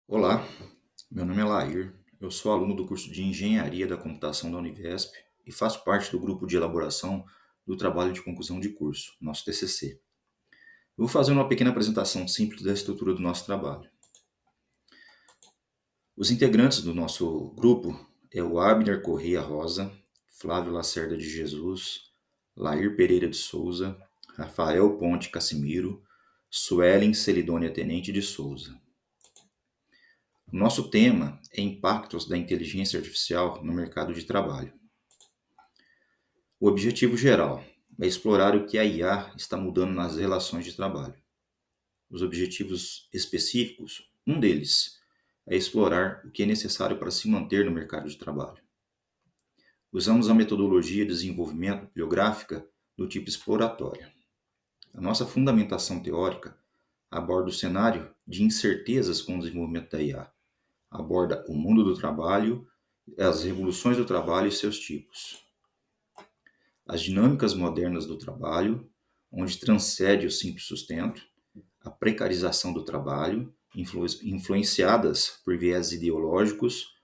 Olá, meu nome é Lair, eu sou aluno do curso de Engenharia da Computação da Univesp e faço parte do grupo de elaboração do trabalho de conclusão de curso, nosso TCC. Eu vou fazer uma pequena apresentação simples da estrutura do nosso trabalho. Os integrantes do nosso grupo é o Abner Correia Rosa, Flávio Lacerda de Jesus, Lair Pereira de Souza, Rafael Ponte Cassimiro, Suelen Celidônia Tenente de Souza. O nosso tema é impactos da inteligência artificial no mercado de trabalho. O objetivo geral é explorar o que a IA está mudando nas relações de trabalho. Os objetivos específicos, um deles é explorar o que é necessário para se manter no mercado de trabalho. Usamos a metodologia de desenvolvimento bibliográfica do tipo exploratório. A nossa fundamentação teórica aborda o cenário de incertezas com o desenvolvimento da IA. Aborda o mundo do trabalho, as revoluções do trabalho e seus tipos. As dinâmicas modernas do trabalho, onde transcende o simples sustento, a precarização do trabalho, influenciadas por viés ideológicos,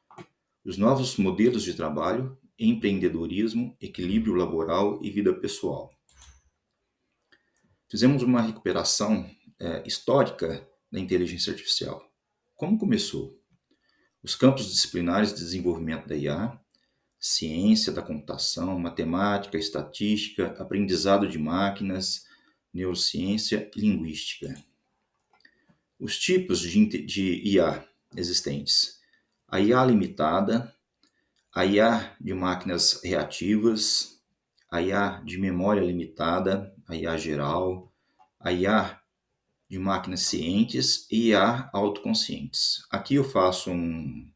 os novos modelos de trabalho, empreendedorismo, equilíbrio laboral e vida pessoal. Fizemos uma recuperação histórica da inteligência artificial. Como começou? Os campos disciplinares de desenvolvimento da IA, ciência da computação, matemática, estatística, aprendizado de máquinas, neurociência e linguística. Os tipos de IA existentes: a IA limitada, a IA de máquinas reativas, a IA de memória limitada, a IA geral, a IA de máquinas cientes e IA autoconscientes. Aqui eu faço um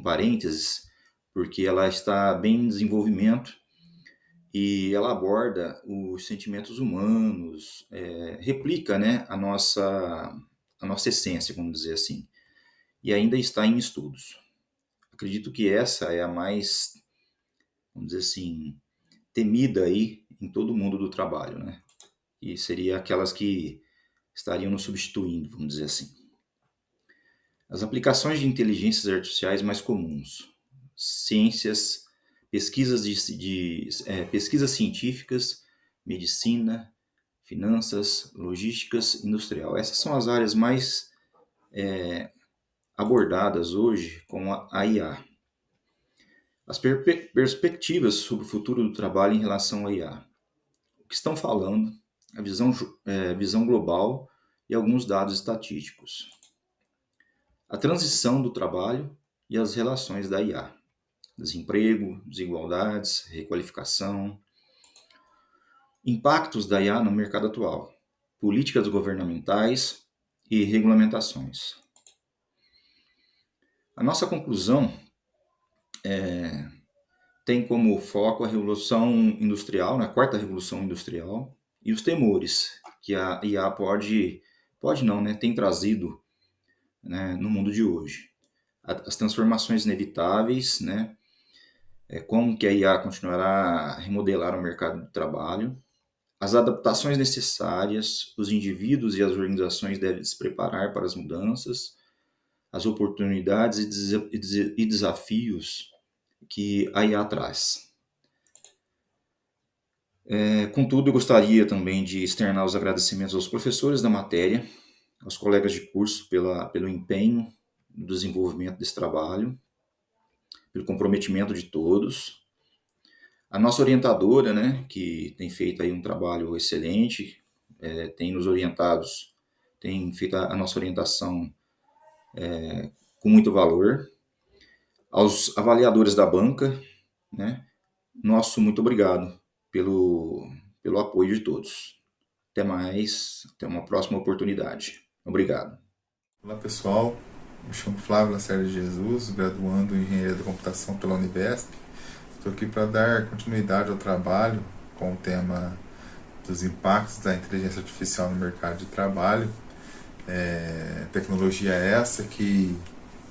parênteses, porque ela está bem em desenvolvimento e ela aborda os sentimentos humanos, replica, né, a nossa essência, vamos dizer assim, e ainda está em estudos. Acredito que essa é a mais, vamos dizer assim, temida aí em todo o mundo do trabalho, né? E seria aquelas que estariam nos substituindo, vamos dizer assim. As aplicações de inteligências artificiais mais comuns: ciências, pesquisas científicas, medicina, finanças, logísticas, industrial. Essas são as áreas mais abordadas hoje com a IA. As perspectivas sobre o futuro do trabalho em relação à IA. O que estão falando, a visão global e alguns dados estatísticos. A transição do trabalho e as relações da IA. Desemprego, desigualdades, requalificação. Impactos da IA no mercado atual. Políticas governamentais e regulamentações. A nossa conclusão tem como foco a Revolução Industrial, a quarta Revolução Industrial, e os temores que a IA pode não, né, tem trazido, né, no mundo de hoje. As transformações inevitáveis, né, como que a IA continuará a remodelar o mercado de trabalho, as adaptações necessárias, os indivíduos e as organizações devem se preparar para as mudanças, as oportunidades e desafios que a IA traz. Contudo, eu gostaria também de externar os agradecimentos aos professores da matéria, aos colegas de curso pelo empenho no desenvolvimento desse trabalho, pelo comprometimento de todos. A nossa orientadora, né, que tem feito aí um trabalho excelente, tem nos orientados, tem feito a nossa orientação com muito valor. Aos avaliadores da banca, né, nosso muito obrigado pelo apoio de todos. Até mais, até uma próxima oportunidade. Obrigado. Olá pessoal, me chamo Flávio Lacerda de Jesus, graduando em Engenharia da Computação pela Univesp. Estou aqui para dar continuidade ao trabalho com o tema dos impactos da inteligência artificial no mercado de trabalho. Tecnologia essa que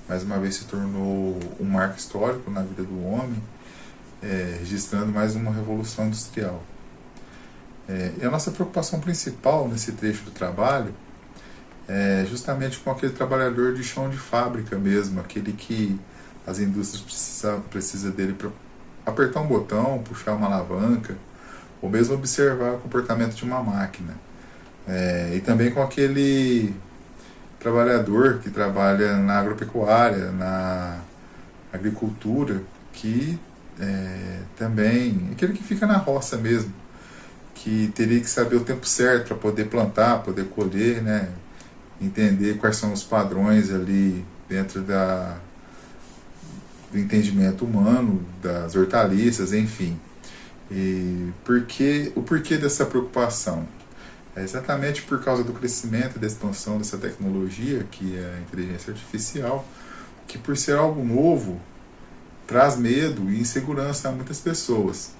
mais uma vez se tornou um marco histórico na vida do homem, registrando mais uma revolução industrial. E a nossa preocupação principal nesse trecho do trabalho justamente com aquele trabalhador de chão de fábrica mesmo, aquele que as indústrias precisam dele para apertar um botão, puxar uma alavanca, ou mesmo observar o comportamento de uma máquina. E também com aquele trabalhador que trabalha na agropecuária, na agricultura, que também, aquele que fica na roça mesmo, que teria que saber o tempo certo para poder plantar, poder colher, né? Entender quais são os padrões ali dentro do entendimento humano, das hortaliças, enfim. O porquê dessa preocupação? É exatamente por causa do crescimento e da expansão dessa tecnologia, que é a inteligência artificial, que por ser algo novo, traz medo e insegurança a muitas pessoas.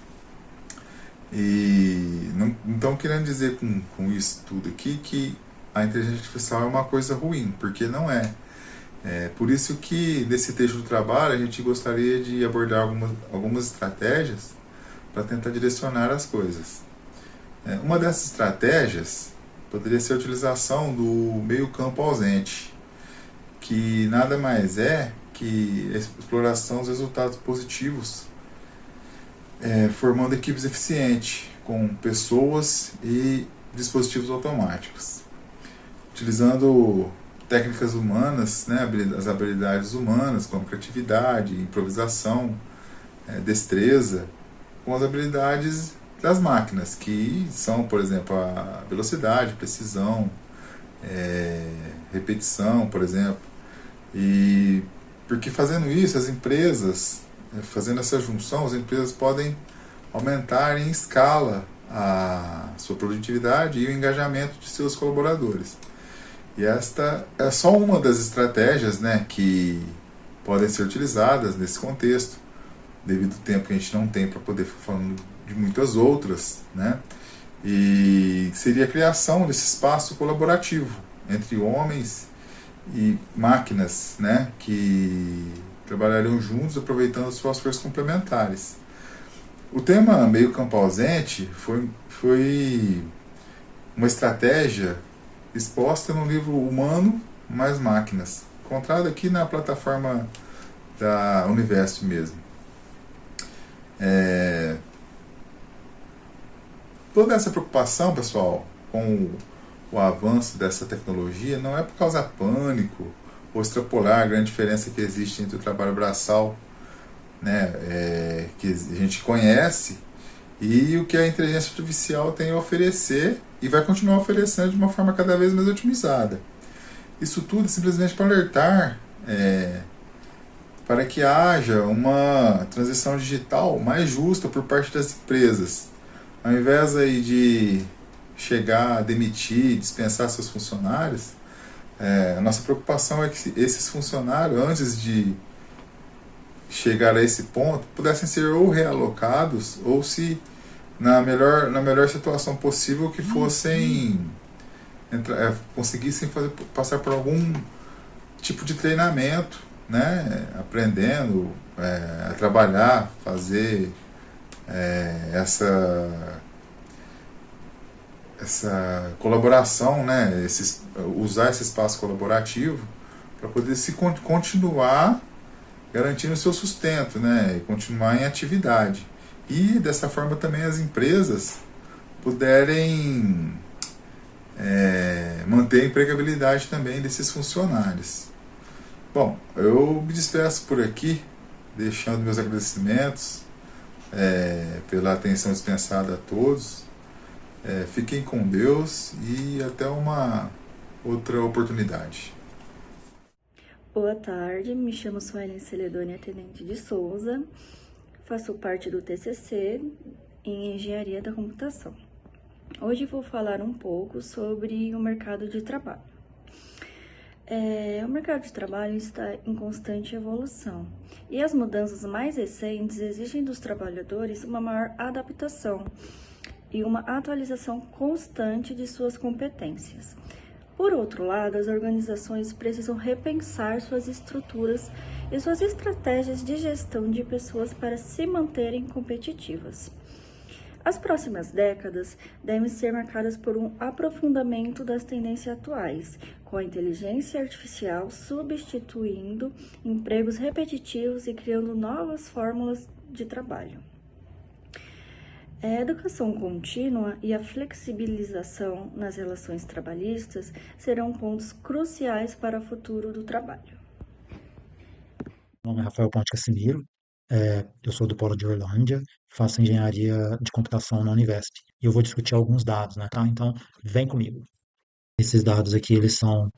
E não estão querendo dizer com isso tudo aqui que a inteligência artificial é uma coisa ruim, porque não é. Por isso que nesse texto do trabalho a gente gostaria de abordar algumas estratégias para tentar direcionar as coisas. Uma dessas estratégias poderia ser a utilização do meio campo ausente, que nada mais é que a exploração dos resultados positivos, formando equipes eficientes, com pessoas e dispositivos automáticos. Utilizando técnicas humanas, né, as habilidades humanas, como criatividade, improvisação, destreza, com as habilidades das máquinas, que são, por exemplo, a velocidade, precisão, repetição, por exemplo. E porque fazendo isso, as empresas, fazendo essa junção, as empresas podem aumentar em escala a sua produtividade e o engajamento de seus colaboradores. E esta é só uma das estratégias, né, que podem ser utilizadas nesse contexto, devido ao tempo que a gente não tem para poder ficar falando de muitas outras, né? E seria a criação desse espaço colaborativo entre homens e máquinas, né, que trabalhariam juntos aproveitando suas forças complementares. O tema meio campo ausente foi uma estratégia exposta no livro Humano mais Máquinas, encontrado aqui na plataforma da Univesp mesmo. Toda essa preocupação, pessoal, com o avanço dessa tecnologia não é por causar pânico ou extrapolar a grande diferença que existe entre o trabalho braçal, né, que a gente conhece, e o que a inteligência artificial tem a oferecer e vai continuar oferecendo de uma forma cada vez mais otimizada. Isso tudo é simplesmente para alertar para que haja uma transição digital mais justa por parte das empresas. Ao invés aí de chegar a demitir, dispensar seus funcionários, a nossa preocupação é que esses funcionários, antes de chegar a esse ponto, pudessem ser ou realocados, ou se na melhor situação possível, que fossem conseguissem passar por algum tipo de treinamento, né, aprendendo a trabalhar, fazer essa colaboração, né, usar esse espaço colaborativo para poder se continuar garantindo o seu sustento, né, e continuar em atividade. E dessa forma também as empresas puderem manter a empregabilidade também desses funcionários. Bom, eu me despeço por aqui, deixando meus agradecimentos pela atenção dispensada a todos. Fiquem com Deus e até uma outra oportunidade. Boa tarde, me chamo Suelen Celedônia Tenente de Souza, faço parte do TCC em Engenharia da Computação. Hoje vou falar um pouco sobre o mercado de trabalho. O mercado de trabalho está em constante evolução e as mudanças mais recentes exigem dos trabalhadores uma maior adaptação e uma atualização constante de suas competências. Por outro lado, as organizações precisam repensar suas estruturas e suas estratégias de gestão de pessoas para se manterem competitivas. As próximas décadas devem ser marcadas por um aprofundamento das tendências atuais, com a inteligência artificial substituindo empregos repetitivos e criando novas fórmulas de trabalho. A educação contínua e a flexibilização nas relações trabalhistas serão pontos cruciais para o futuro do trabalho. Meu nome é Rafael Ponte Casimiro, eu sou do Polo de Orlândia, faço engenharia de computação na Univesp. E eu vou discutir alguns dados, né, tá? Então, vem comigo. Esses dados aqui, eles são,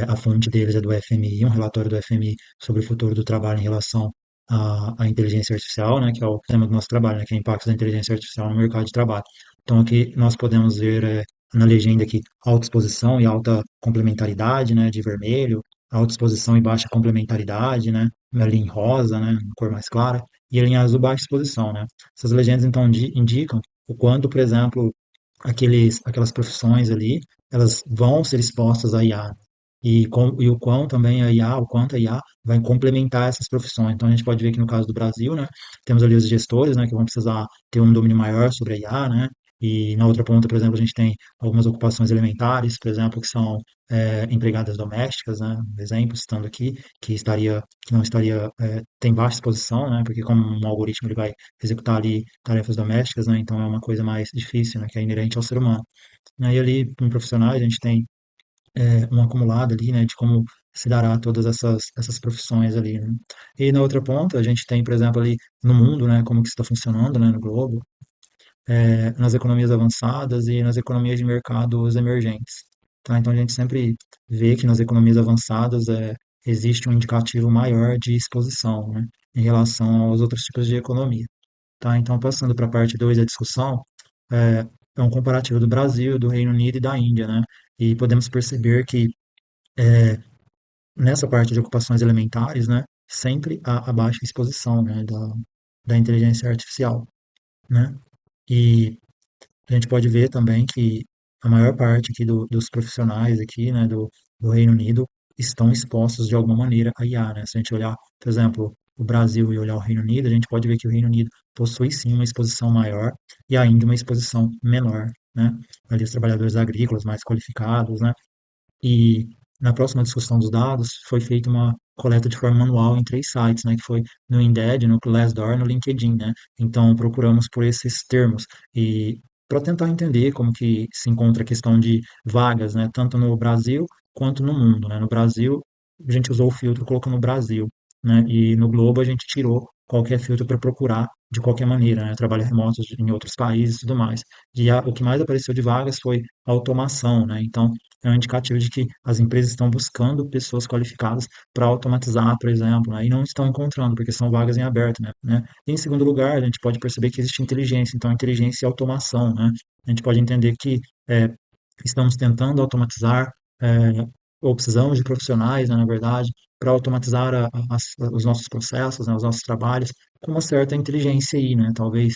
a fonte deles é do FMI, um relatório do FMI sobre o futuro do trabalho em relação à inteligência artificial, né, que é o tema do nosso trabalho, né, que é o impacto da inteligência artificial no mercado de trabalho. Então, aqui nós podemos ver na legenda aqui alta exposição e alta complementaridade, né, de vermelho, alta exposição e baixa complementaridade, né, ali em rosa, né, cor mais clara, e ali em azul baixa exposição, né. Essas legendas, então, indicam o quanto, por exemplo, aquelas profissões ali, elas vão ser expostas à IA. E o quão também a IA, o quanto a IA vai complementar essas profissões. Então, a gente pode ver que no caso do Brasil, né, temos ali os gestores, né, que vão precisar ter um domínio maior sobre a IA, né, e na outra ponta, por exemplo, a gente tem algumas ocupações elementares, por exemplo, que são empregadas domésticas, né, exemplo, citando aqui, que não estaria, tem baixa exposição, né, porque como um algoritmo ele vai executar ali tarefas domésticas, né, então é uma coisa mais difícil, né, que é inerente ao ser humano. Aí ali, em profissionais, a gente tem um acumulado ali, né, de como se dará todas essas profissões ali, né. E na outra ponta, a gente tem, por exemplo, ali no mundo, né, como que isso está funcionando, né, no globo, nas economias avançadas e nas economias de mercados emergentes. Tá? Então a gente sempre vê que nas economias avançadas existe um indicativo maior de exposição, né, em relação aos outros tipos de economia. Tá? Então, passando para a parte 2 da discussão, é, é um comparativo do Brasil, do Reino Unido e da Índia, né? E podemos perceber que nessa parte de ocupações elementares, né, sempre há a baixa exposição, né, da inteligência artificial, né? E a gente pode ver também que a maior parte aqui dos profissionais aqui, né, do Reino Unido estão expostos de alguma maneira a IA, né? Se a gente olhar, por exemplo, o Brasil e olhar o Reino Unido, a gente pode ver que o Reino Unido possui sim uma exposição maior e a Índia uma exposição menor, né? Ali os trabalhadores agrícolas mais qualificados, né? E na próxima discussão dos dados foi feita uma coleta de forma manual em 3 sites, né, que foi no Indeed, no Glassdoor, no LinkedIn, né. Então procuramos por esses termos e para tentar entender como que se encontra a questão de vagas, né, tanto no Brasil quanto no mundo, né. No Brasil, a gente usou o filtro colocando no Brasil, né, e no Globo a gente tirou qualquer filtro para procurar de qualquer maneira, né, trabalho remoto em outros países e tudo mais. O que mais apareceu de vagas foi automação, né, então é um indicativo de que as empresas estão buscando pessoas qualificadas para automatizar, por exemplo, né, e não estão encontrando, porque são vagas em aberto, né. E em segundo lugar, a gente pode perceber que existe inteligência, então inteligência e automação, né. A gente pode entender que estamos tentando automatizar, ou precisamos de profissionais, né, na verdade, para automatizar os nossos processos, né, os nossos trabalhos, com uma certa inteligência aí, né, talvez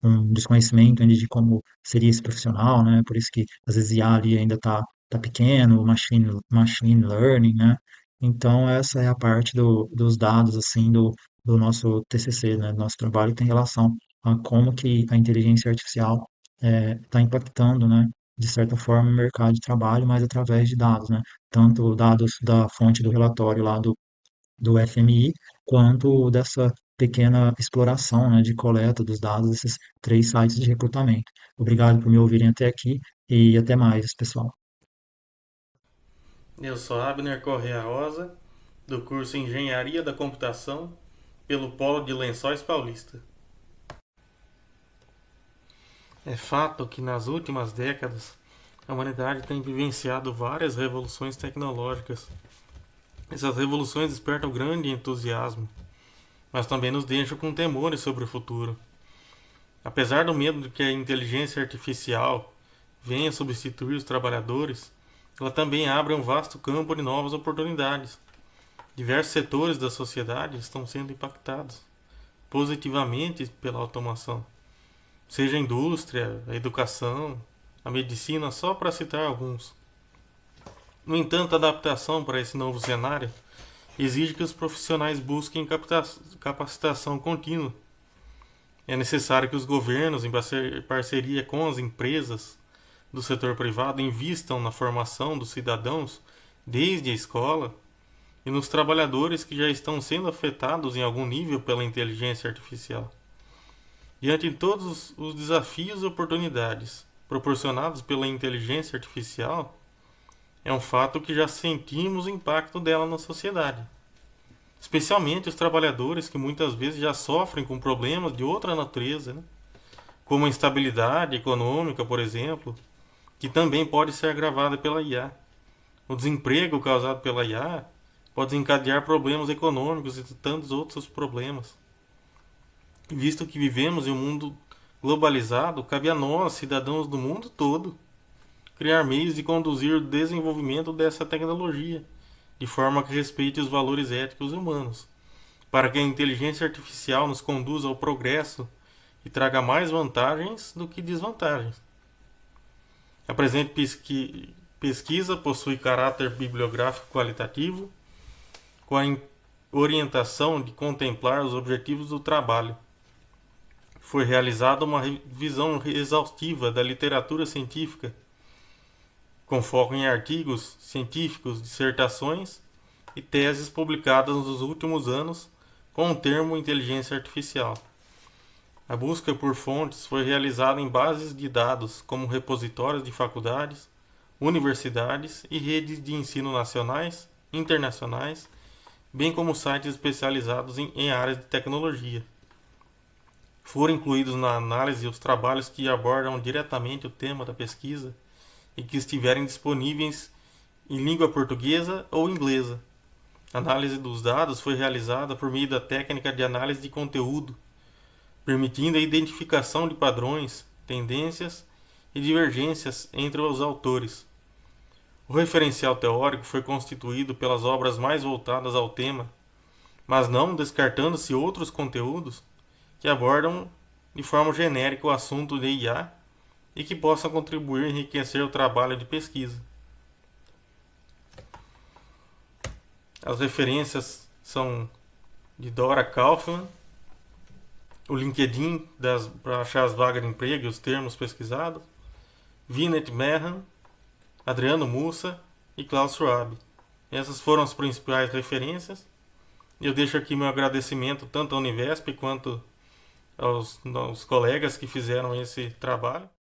um desconhecimento ainda de como seria esse profissional, né, por isso que às vezes IA ali ainda tá pequeno, machine learning, né, então essa é a parte dos dados, assim, do nosso TCC, né, do nosso trabalho, que tem relação a como que a inteligência artificial está impactando, né, de certa forma, o mercado de trabalho, mas através de dados, né? Tanto dados da fonte do relatório lá do FMI, quanto dessa pequena exploração, né, de coleta dos dados desses 3 sites de recrutamento. Obrigado por me ouvirem até aqui e até mais, pessoal. Eu sou Abner Correa Rosa, do curso Engenharia da Computação, pelo Polo de Lençóis Paulista. É fato que nas últimas décadas a humanidade tem vivenciado várias revoluções tecnológicas. Essas revoluções despertam grande entusiasmo, mas também nos deixam com temores sobre o futuro. Apesar do medo de que a inteligência artificial venha substituir os trabalhadores, ela também abre um vasto campo de novas oportunidades. Diversos setores da sociedade estão sendo impactados positivamente pela automação, seja a indústria, a educação, a medicina, só para citar alguns. No entanto, a adaptação para esse novo cenário exige que os profissionais busquem capacitação contínua. É necessário que os governos, em parceria com as empresas do setor privado, invistam na formação dos cidadãos desde a escola e nos trabalhadores que já estão sendo afetados em algum nível pela inteligência artificial. Diante de todos os desafios e oportunidades proporcionados pela inteligência artificial, é um fato que já sentimos o impacto dela na sociedade. Especialmente os trabalhadores que muitas vezes já sofrem com problemas de outra natureza, né? Como a instabilidade econômica, por exemplo, que também pode ser agravada pela IA. O desemprego causado pela IA pode desencadear problemas econômicos e tantos outros problemas. Visto que vivemos em um mundo globalizado, cabe a nós, cidadãos do mundo todo, criar meios de conduzir o desenvolvimento dessa tecnologia, de forma que respeite os valores éticos humanos, para que a inteligência artificial nos conduza ao progresso e traga mais vantagens do que desvantagens. A presente pesquisa possui caráter bibliográfico qualitativo, com a orientação de contemplar os objetivos do trabalho. Foi realizada uma revisão exaustiva da literatura científica, com foco em artigos científicos, dissertações e teses publicadas nos últimos anos com o termo inteligência artificial. A busca por fontes foi realizada em bases de dados como repositórios de faculdades, universidades e redes de ensino nacionais, internacionais, bem como sites especializados em áreas de tecnologia. Foram incluídos na análise os trabalhos que abordam diretamente o tema da pesquisa e que estiverem disponíveis em língua portuguesa ou inglesa. A análise dos dados foi realizada por meio da técnica de análise de conteúdo, permitindo a identificação de padrões, tendências e divergências entre os autores. O referencial teórico foi constituído pelas obras mais voltadas ao tema, mas não descartando-se outros conteúdos que abordam de forma genérica o assunto de IA e que possam contribuir e enriquecer o trabalho de pesquisa. As referências são de Dora Kaufman, o LinkedIn para achar as vagas de emprego e os termos pesquisados, Vinet Mehan, Adriano Mussa e Klaus Schwab. Essas foram as principais referências. Eu deixo aqui meu agradecimento tanto à Univesp quanto aos colegas que fizeram esse trabalho.